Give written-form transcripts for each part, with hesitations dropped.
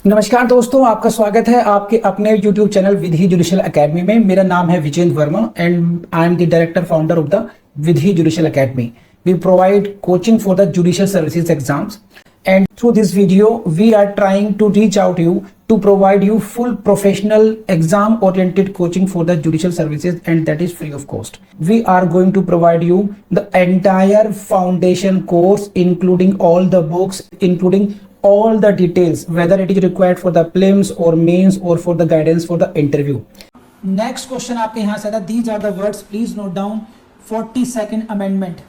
नमस्कार दोस्तों, आपका स्वागत है आपके अपने YouTube channel Vidhi judicial academy में। मेरा नाम है Vijendra Verma and I am the director founder of the Vidhi judicial academy. We provide coaching for the judicial services exams, and through this video we are trying to reach out to you to provide you full professional exam oriented coaching for the judicial services, and that is free of cost. We are going to provide you the entire foundation course including all the books, including all the details, whether it is required for the prelims or mains or for the guidance for the interview. Next question आपके यहाँ से था, these are the words, please note down. 42nd amendment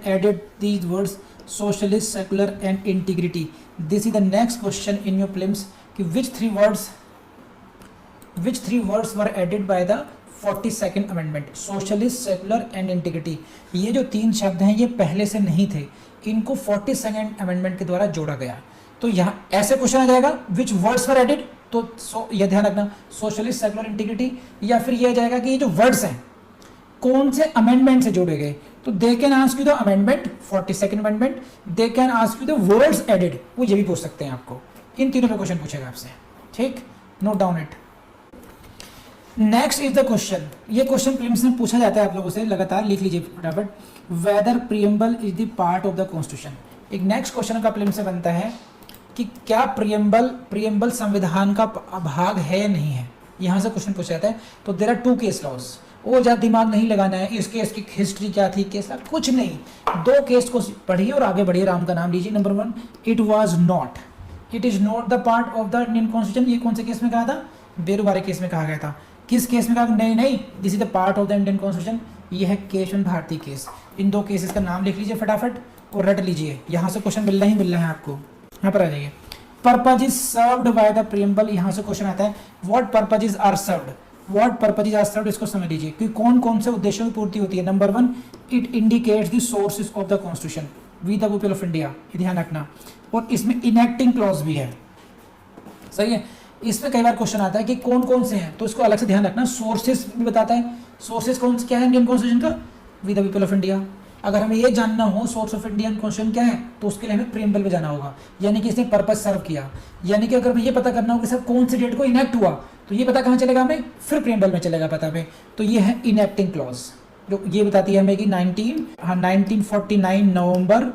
added these words socialist, secular and integrity. This is the next question in your prelims कि which three words were added by the 42nd amendment, socialist, secular and integrity. ये जो तीन शब्द हैं ये पहले से नहीं थे, इनको 42nd amendment के द्वारा जोड़ा गया। तो यहाँ ऐसे क्वेश्चन आ जाएगा which words were added, तो ये ध्यान रखना सोशलिस्ट, सेकुलर, इंटीग्रिटी, या फिर ये जाएगा कि ये जो वर्ड्स हैं कौन से अमेंडमेंट से जोड़े गए। तो they can ask you the amendment 42nd amendment, they can ask you the words added, वो ये भी पूछ सकते हैं आपको। इन तीनों पे क्वेश्चन पूछेगा आपसे, ठीक, note down it. Next is the question, ये क्वेश्चन प्रीलिम्स में पूछा जाता है आप लोगों से, लगातार लिख लीजिए फटाफट। Whether preamble is the part of the constitution. एक नेक्स्ट क्वेश्चन का प्रीलिम्स से बनता है कि क्या प्रीएम्बल संविधान का भाग है या नहीं है, यहां से क्वेश्चन पूछा जाता है। तो there are two case laws, वो ज़्यादा दिमाग नहीं लगाना है, इस केस की हिस्ट्री क्या थी, केस कुछ नहीं, दो केस को पढ़िए और आगे बढ़िए, राम का नाम लीजिए। Number 1, it is not the part of the Indian constitution. ये कौन से केस में कहा था? बेरुबारे केस में कहा गया था। किस केस में कहा? नहीं, this is the part of the Indian constitution. ये है केशव भारती केस। इन दो केसेस का नाम लिख लीजिए फटाफट और रट लीजिए, यहाँ से क्वेश्चन मिल रहा है आपको। यहाँ पर आ जाइए, purpose is served by the preamble, यहाँ से क्वेश्चन आता है व्हाट पर्पजेज आर सर्व्ड, इसको समझ लीजिए कि कौन कौन से उद्देश्यों की पूर्ति होती है। Number 1, it indicates the sources of the constitution, we the people of India, ये ध्यान रखना। और इसमें इनेक्टिंग क्लॉज भी है, सही है। इसमें कई बार क्वेश्चन आता है कि कौन कौन से हैं, तो इसको अलग से ध्यान रखना। सोर्सेज भी बताता है, सोर्सेज कौन क्या है इंडियन कॉन्स्टिट्यूशन का, we the people of India. अगर हमें ये जानना हो सोर्स ऑफ इंडियन कॉन्स्टिट्यूशन क्या है, तो उसके लिए हमें प्रीएम्बल में जाना होगा, यानी कि इसने पर्पस सर्व किया। यानी कि अगर हमें ये पता करना हो कि सब कौन से डेट को इनेक्ट हुआ, तो ये पता कहाँ चलेगा हमें, फिर प्रीएम्बल में चलेगा पता पे। तो ये है इनेक्टिंग क्लॉज, जो ये बताती है हमें कि 1949 नवंबर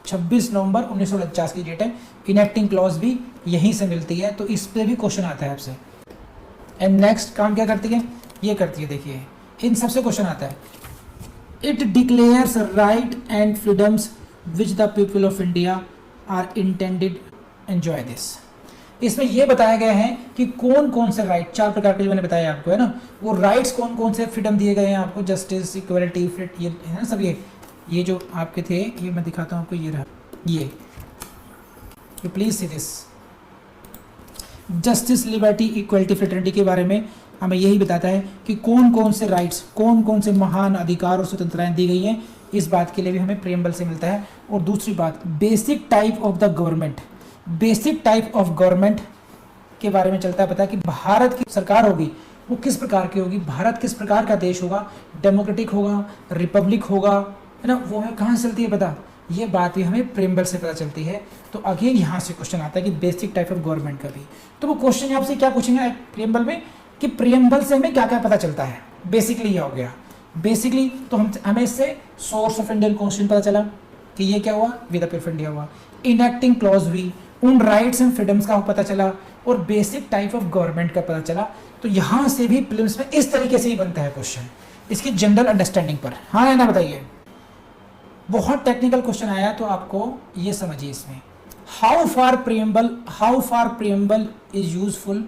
26 नवंबर 1949 की डेट है। इनेक्टिंग क्लॉज भी यहीं से मिलती है, तो इस पर भी क्वेश्चन आता है आपसे। एंड नेक्स्ट काम क्या करती है, ये करती है, देखिए इन सबसे क्वेश्चन आता है। It declares right and freedoms which the people of India are intended enjoy this. इसमें यह बताया गया है कि कौन कौन से राइट, 4 प्रकार के जो मैंने बताया आपको, है ना, वो राइट्स कौन कौन से फ्रीडम दिए गए हैं आपको, जस्टिस, इक्वलिटी, ये है ना सब। ये जो आपके थे, ये मैं दिखाता हूँ आपको, ये रहा, ये please see this. Justice, liberty, equality, fraternity के बारे में हमें यही बताता है कि कौन कौन से राइट्स, कौन कौन से महान अधिकार और स्वतंत्रताएं दी गई हैं। इस बात के लिए भी हमें प्रीएम्बल से मिलता है। और दूसरी बात, basic type of the government, basic type of government के बारे में चलता है पता है कि भारत की सरकार होगी वो किस प्रकार की होगी, भारत किस प्रकार का देश होगा, डेमोक्रेटिक होगा, रिपब्लिक होगा, है ना, वो हमें कहाँ से चलती है पता, ये बात भी हमें प्रीएम्बल से पता चलती है। तो अगेन यहाँ से क्वेश्चन आता है कि बेसिक टाइप ऑफ गवर्नमेंट का भी। तो वो क्वेश्चन आपसे क्या पूछेंगे प्रीएम्बल में कि प्रीएम्बल से हमें क्या क्या पता चलता है। बेसिकली ये हो गया, बेसिकली तो हमें इससे सोर्स ऑफ इंडियन कॉन्स्टिट्यूशन पता चला कि ये क्या हुआ, with the people of India हुआ। इनेक्टिंग क्लॉज हुई, उन राइट्स एंड फ्रीडम्स का पता चला, और बेसिक टाइप ऑफ गवर्नमेंट का पता चला। तो यहाँ से भी प्रीलिम्स में इस तरीके से ही बनता है क्वेश्चन, इसकी जनरल अंडरस्टैंडिंग पर। हाँ है ना, बताइए। बहुत टेक्निकल क्वेश्चन आया तो आपको ये समझिए इसमें, how far preamble is useful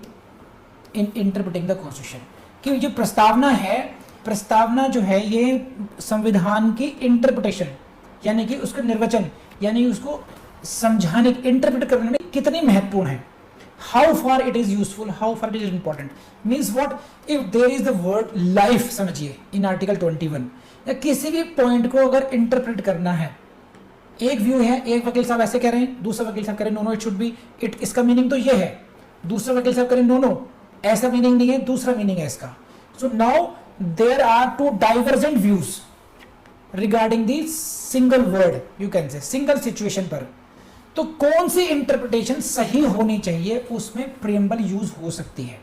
in interpreting the constitution. कि जो प्रस्तावना है, प्रस्तावना जो है ये संविधान की इंटरप्रिटेशन, यानी कि उसका निर्वचन, यानी उसको समझाने, इंटरप्रेट करने में कितनी महत्वपूर्ण है। How far it is useful, how far it is important, means what, if there is the word life, समझिए इन आर्टिकल 21, या किसी भी पॉइंट को अगर इंटरप्रेट करना है, एक व्यू है, एक वकील साहब ऐसे कह रहे हैं, दूसरा वकील साहब कह रहे हैं no it should be it, इसका मीनिंग तो ये है, दूसरा वकील साहब कह रहे हैं नो ऐसा मीनिंग नहीं है, दूसरा मीनिंग है इसका। So now there are 2 divergent views regarding the single word, you can say single situation पर। तो कौन सी इंटरप्रिटेशन सही होनी चाहिए, उसमें प्रियम्बल यूज हो सकती है।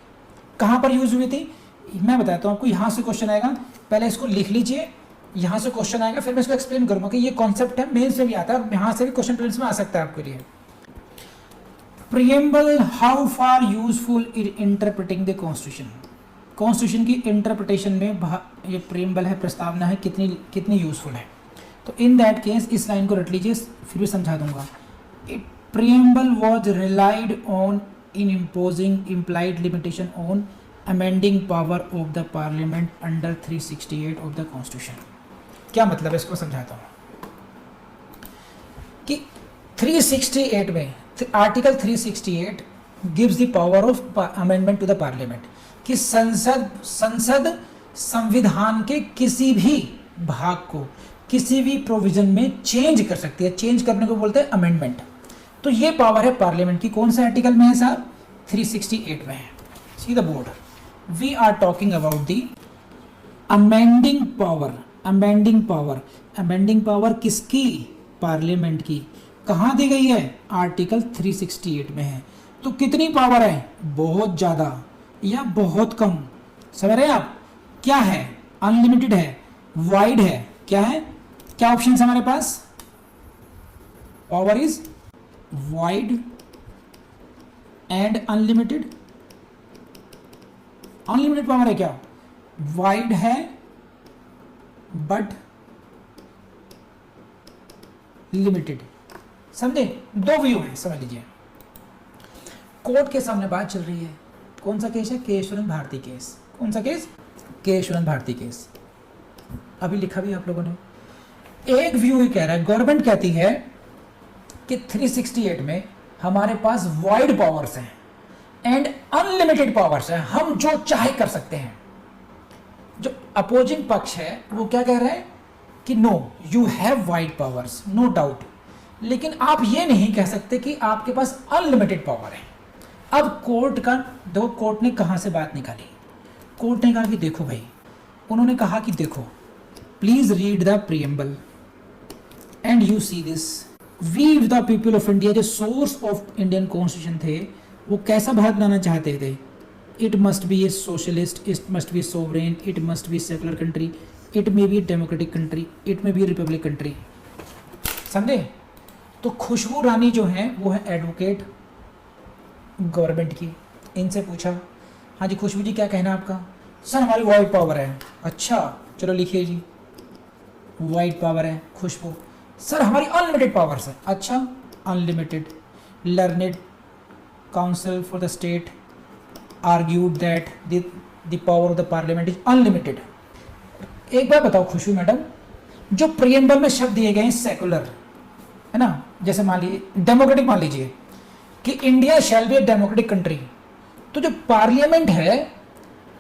कहां पर यूज हुई थी मैं बताता हूं आपको। यहां से क्वेश्चन आएगा, पहले इसको लिख लीजिए, यहां से क्वेश्चन आएगा, फिर मैं इसको एक्सप्लेन करूंगा कि ये कॉन्सेप्ट है, मेंस में भी आता है और यहां से भी क्वेश्चन प्रिलिम्स में आ सकता है आपके लिए। Preamble how far useful in interpreting the constitution. Constitution की इंटरप्रिटेशन में ये प्रियम्बल है, प्रस्तावना है, कितनी यूजफुल है। तो इन दैट केस इस लाइन को रट लीजिए, फिर भी समझा दूंगा। Preamble was relied on in imposing implied limitation on amending power of the parliament under 368 of the constitution. क्या मतलब है, इसको समझाता हूं कि 368 में article 368 gives the power of amendment to the parliament, कि संसद संविधान के किसी भी भाग को किसी भी प्रोविजन में चेंज कर सकती है। चेंज करने को बोलते हैं अमेंडमेंट। तो ये पावर है पार्लियामेंट की। कौन सा आर्टिकल में है साहब, 368 में है। See the board, we are talking about the amending power. Amending power किसकी, पार्लियामेंट की। कहां दी गई है, आर्टिकल 368 में है। तो कितनी पावर है, बहुत ज्यादा या बहुत कम, समझ रहे हैं आप। क्या है, अनलिमिटेड है, वाइड है, क्या है, क्या ऑप्शन हमारे पास, power is wide and unlimited. Unlimited power है क्या, वाइड है बट लिमिटेड। समझे, दो व्यू है, समझ लीजिए। कोर्ट के सामने बात चल रही है, कौन सा केस है, केशवरन भारती केस। कौन सा केस, केशवरन भारती केस। अभी लिखा भी आप लोगों ने। एक व्यू ही कह रहा है, गवर्नमेंट कहती है कि 368 में हमारे पास वाइड पावर्स हैं एंड अनलिमिटेड पावर्स हैं, हम जो चाहे कर सकते हैं। जो अपोजिंग पक्ष है वो क्या कह रहा है कि no, you have wide powers, no doubt, लेकिन आप ये नहीं कह सकते कि आपके पास अनलिमिटेड पावर है। अब कोर्ट ने कहां से बात निकाली, कोर्ट ने कहा कि देखो भाई, उन्होंने कहा कि देखो, please read the preamble and you see this. We the people of India, जो सोर्स ऑफ इंडियन कॉन्स्टिट्यूशन थे, वो कैसा भारत बनाना चाहते थे। It must be a socialist, it must be sovereign, it must be secular country, it may be democratic country, it may be republic country. समझे। तो खुशबू रानी जो है वो है एडवोकेट गवर्नमेंट की। इनसे पूछा, हाँ जी खुशबू जी क्या कहना है आपका। सर हमारी वाइड पावर है। अच्छा चलो लिखिए जी, वाइड पावर है खुशबू। सर हमारी अनलिमिटेड पावर्स है। अच्छा unlimited. Learned council for the state argued that the power of the parliament is unlimited. एक बार बताओ खुशबू मैडम, जो प्रियम्बल में शब्द दिए गए हैं सेकुलर, है ना, जैसे मान लीजिए डेमोक्रेटिक, मान लीजिए कि India shall be a democratic country, तो जो पार्लियामेंट है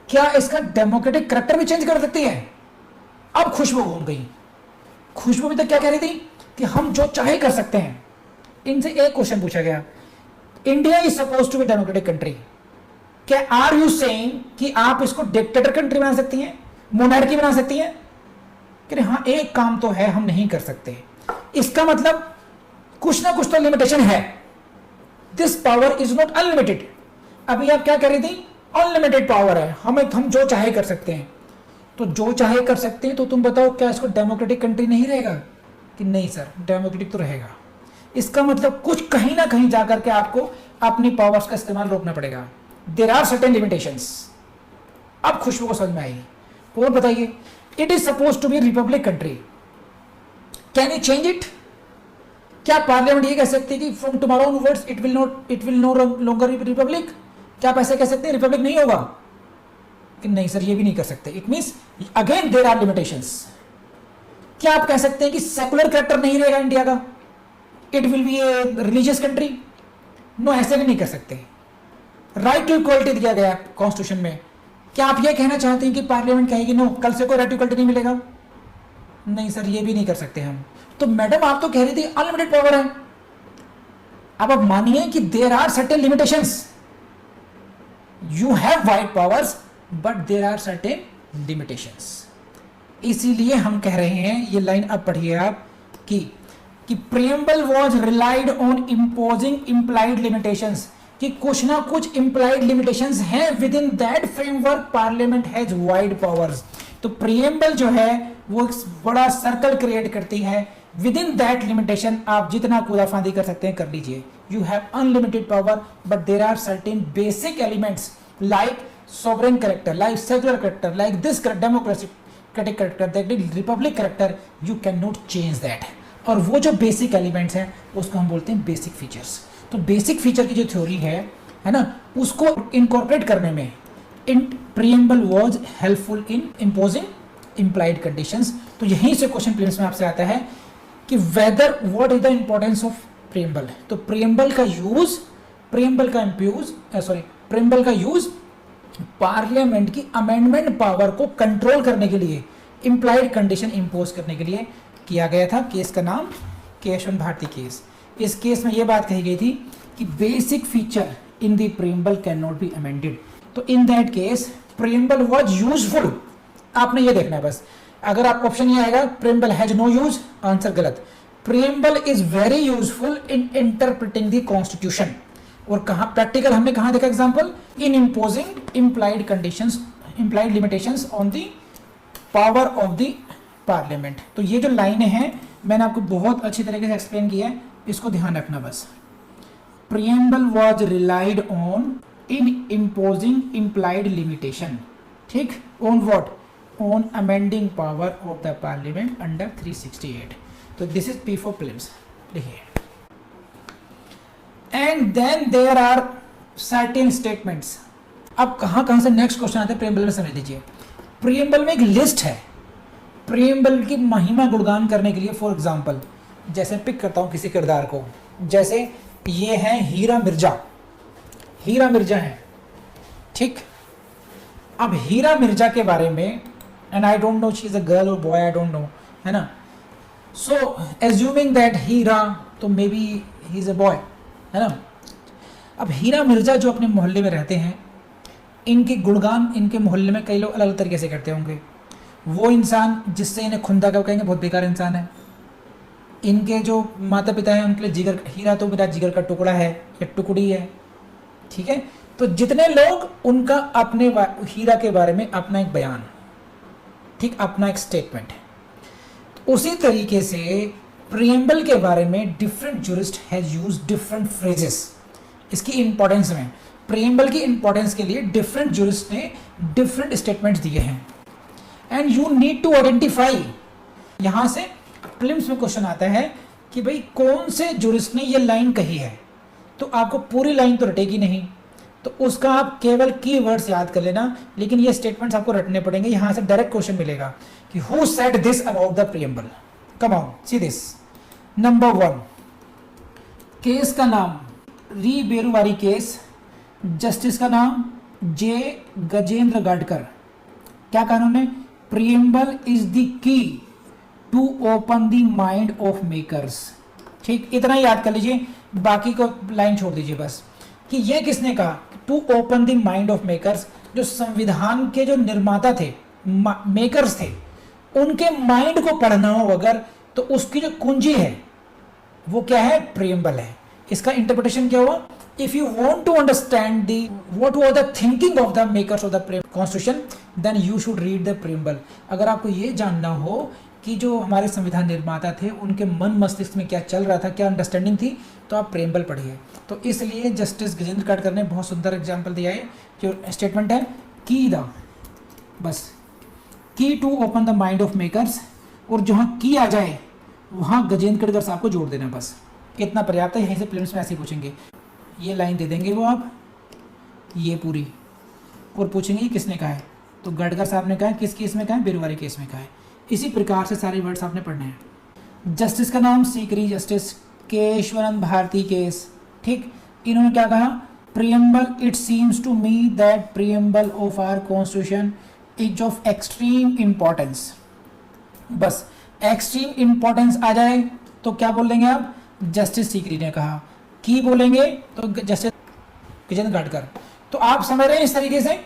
क्या इसका डेमोक्रेटिक करैक्टर भी चेंज कर सकती है। अब खुशबू घूम गई। खुशबू भी तक क्या कह रही थी कि हम जो चाहे कर सकते हैं। इनसे एक क्वेश्चन पूछा गया, India is suppose to be democratic country, क्या आर यू सेइंग कि आप इसको डिक्टेटर कंट्री बना सकती हैं, मोनार्की बना सकती हैं। कि हाँ एक काम तो है हम नहीं कर सकते, इसका मतलब कुछ ना कुछ तो लिमिटेशन है। This power is not unlimited. अभी आप क्या कह रही थी, अनलिमिटेड पावर है, हम जो चाहे कर सकते हैं। तो जो चाहे कर सकते हैं, तो तुम बताओ क्या इसको डेमोक्रेटिक कंट्री नहीं रहेगा। कि नहीं सर डेमोक्रेटिक तो रहेगा। इसका मतलब कुछ कहीं ना कहीं जाकर के आपको अपनी पावर्स का इस्तेमाल रोकना पड़ेगा। There are certain limitations. अब खुशबू को समझ में आएगी। और बताइए, it is suppose to be republic country, can you change it. क्या पार्लियामेंट ये कह सकती है कि from tomorrow onwards it will no longer republic. क्या आप ऐसे कह सकते हैं रिपब्लिक नहीं होगा। कि नहीं सर ये भी नहीं कर सकते। It means again there are limitations. क्या आप कह सकते हैं कि सेकुलर कैरेक्टर नहीं रहेगा इंडिया का, it will be a religious country. No ऐसे भी नहीं कर सकते। राइट टू इक्वलिटी दिया गया कॉन्स्टिट्यूशन में। क्या आप ये कहना चाहते हैं कि पार्लियामेंट कहेगी नो कल से कोई राइट टू इक्वलिटी नहीं मिलेगा। नहीं सर ये भी नहीं कर सकते हम। तो मैडम आप तो कह रही थी अनलिमिटेड पावर है। अब आप मानिए कि there are certain limitations. You have wide powers but there are certain limitations. इसीलिए हम कह रहे हैं, ये लाइन अब पढ़िए आप, कि कि preamble was relied on imposing implied limitations, कि कुछ ना कुछ इम्प्लाइड लिमिटेशंस हैं, with in that framework parliament has wide powers. तो प्रियम्बल जो है वो एक बड़ा सर्कल क्रिएट करती है, विद इन दैट लिमिटेशन आप जितना कूदाफांदी कर सकते हैं कर लीजिए, you have unlimited power, but there are certain basic elements like sovereign character, like secular character, like this democratic character, that republic character, you cannot change that। और वो जो बेसिक एलिमेंट्स हैं उसको हम बोलते हैं बेसिक फीचर्स। तो basic feature की जो थ्योरी है ना, उसको इनकॉर्पोरेट करने में in preamble was helpful in imposing implied conditions. तो यहीं से क्वेश्चन प्रीलिम्स में आपसे आता है कि whether what is the importance of preamble. तो प्रियम्बल का यूज पार्लियामेंट की अमेंडमेंट पावर को कंट्रोल करने के लिए, इंप्लाइड कंडीशन इंपोज करने के लिए किया गया था। केस का नाम केशवन भारती केस। इस केस में यह बात कही गई थी कि basic feature in the preamble can not be amended. तो in that case preamble was useful. आपने ये देखना है बस, अगर आपका ऑप्शन ये आएगा preamble has no use, answer गलत। Preamble is very useful in interpreting the constitution. और कहा प्रैक्टिकल हमने कहा देखा example, in imposing implied conditions, implied limitations on the power of the parliament. तो ये जो लाइनें हैं मैंने आपको बहुत अच्छी तरीके से एक्सप्लेन किया है, इसको ध्यान रखना बस। Preamble was relied on in imposing implied limitation, ठीक, on what, on amending power of the parliament under 368। तो this is P for prelims, लिखिए। And then there are certain statements. अब कहां से नेक्स्ट क्वेश्चन आते हैं प्रियम्बल में, समझ लीजिए। प्रियम्बल में एक लिस्ट है प्रियम्बल की महिमा गुणगान करने के लिए। फॉर एग्जांपल जैसे पिक करता हूं किसी किरदार को, जैसे ये है हीरा मिर्जा है, ठीक। अब हीरा मिर्जा के बारे में, and I don't know she is a girl और बॉय, आई डोंट नो, है ना। सो एज्यूमिंग दैट हीरा, तो may be he is a boy, है ना। अब हीरा मिर्जा जो अपने मोहल्ले में रहते हैं, इनके गुणगान इनके मोहल्ले में कई लोग अलग अलग तरीके से करते होंगे। वो इंसान जिससे इन्हें खुंदा का कहेंगे बहुत बेकार इंसान है। इनके जो माता पिता हैं उनके लिए जिगर, हीरा तो मेरा जिगर का टुकड़ा है या टुकड़ी है, ठीक है। तो जितने लोग उनका अपने हीरा के बारे में अपना एक बयान, ठीक, अपना एक स्टेटमेंट है। तो उसी तरीके से प्रियम्बल के बारे में different jurist has used different phrases. इसकी इंपॉर्टेंस में, प्रियम्बल की इंपॉर्टेंस के लिए डिफरेंट जूरिस्ट ने डिफरेंट स्टेटमेंट्स दिए हैं, and you need to identify. यहां से प्रीलिम्स में क्वेश्चन आता है कि भाई कौन से जूरिस्ट ने ये लाइन कही है। तो आपको पूरी लाइन तो रटेगी नहीं, तो उसका आप केवल कीवर्ड्स याद कर लेना, लेकिन ये स्टेटमेंट्स आपको रटने पड़ेंगे। यहां से डायरेक्ट क्वेश्चन मिलेगा कि who said this about the preamble. Come on, see this. Number 1, case का नाम री बेरुवारी केस, जस्टिस का नाम जे गजेंद्र गाडकर। क्या कहा उन्होंने? Preamble is the key to open the mind of makers. ठीक, इतना याद कर लीजिए, बाकी को लाइन छोड़ दीजिए बस। कि ये किसने कहा? To open the mind of makers. जो संविधान के जो निर्माता थे, मेकर्स थे, उनके माइंड को पढ़ना हो अगर, तो उसकी जो कुंजी है वो क्या है? प्रियम्बल है। इसका इंटरप्रिटेशन क्या हुआ? If you want to understand the what was the thinking of the makers of the constitution, then you should read the preamble. अगर आपको ये जानना हो कि जो हमारे संविधान निर्माता थे उनके मन मस्तिष्क में क्या चल रहा था, क्या अंडरस्टैंडिंग थी, तो आप प्रियम्बल पढ़िए। तो इसलिए जस्टिस गजेंद्र गाडकर ने बहुत सुंदर एग्जाम्पल दिया है। जो स्टेटमेंट है की द, बस key to open the mind of makers, और जहाँ की आ जाए वहाँ गजेंद्र गाडकर साहब को जोड़ देना, बस इतना पर्याप्त है। यहीं से प्रीलिम्स में ऐसे पूछेंगे, ये लाइन दे देंगे वो आप, ये पूरी, और पूछेंगे किसने कहा है, तो गाडकर साहब ने कहा है, किस केस में कहा है? बेरुवारी केस में कहा है। इसी प्रकार से सारे वर्ड्स आपने पढ़ने हैं। जस्टिस का नाम सीकरी जस्टिस केशवन भारती केस। ठीक, इन्होंने क्या कहा? Preamble, it seems to me that preamble of our constitution is of extreme importance. बस एक्सट्रीम इंपॉर्टेंस आ जाए तो क्या बोल देंगे आप? जस्टिस सीकरी ने कहा। की बोलेंगे तो जस्टिस गजेंद्र गाडकर। तो आप समझ रहे हैं, इस तरीके से,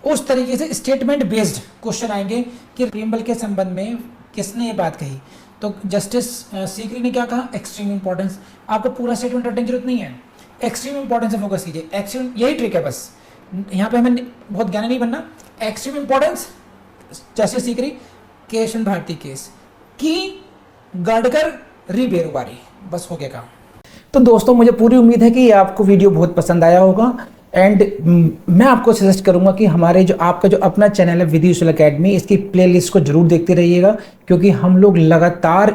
उस तरीके से स्टेटमेंट बेस्ड क्वेश्चन आएंगे कि प्रियम्बल के संबंध में किसने ये बात कही। तो जस्टिस सीकरी ने क्या कहा, एक्सट्रीम इंपॉर्टेंस। आपको पूरा स्टेटमेंट रटने की जरूरत नहीं है, एक्सट्रीम इंपॉर्टेंस से फोकस कीजिए। एक्सट्रीम, यही ट्रिक है बस, यहाँ पे हमें बहुत ज्ञानी नहीं बनना। Extreme importance justice Sikri, Keshav Bharati case की गडकर री बेरोबारी, बस हो गया काम। तो दोस्तों मुझे पूरी उम्मीद है कि आपको वीडियो बहुत पसंद आया होगा एंड मैं आपको सजेस्ट करूंगा कि हमारे जो आपका जो अपना चैनल है विधि विशुल एकेडमी, इसकी प्लेलिस्ट को जरूर देखते रहिएगा, क्योंकि हम लोग लगातार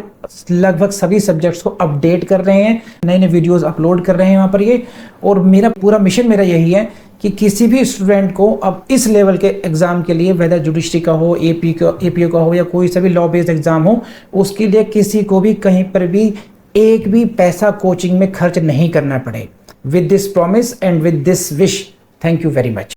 लगभग सभी सब्जेक्ट्स को अपडेट कर रहे हैं, नए नए वीडियोस अपलोड कर रहे हैं वहाँ पर ये। और मेरा पूरा मिशन मेरा यही है कि किसी भी स्टूडेंट को अब इस लेवल के एग्जाम के लिए, वेदर जुडिशरी का हो, एपीओ का हो या कोई सा भी लॉ बेस्ड एग्जाम हो, उसके लिए किसी को भी कहीं पर भी एक भी पैसा कोचिंग में खर्च नहीं करना पड़े। With this promise and with this wish, thank you very much.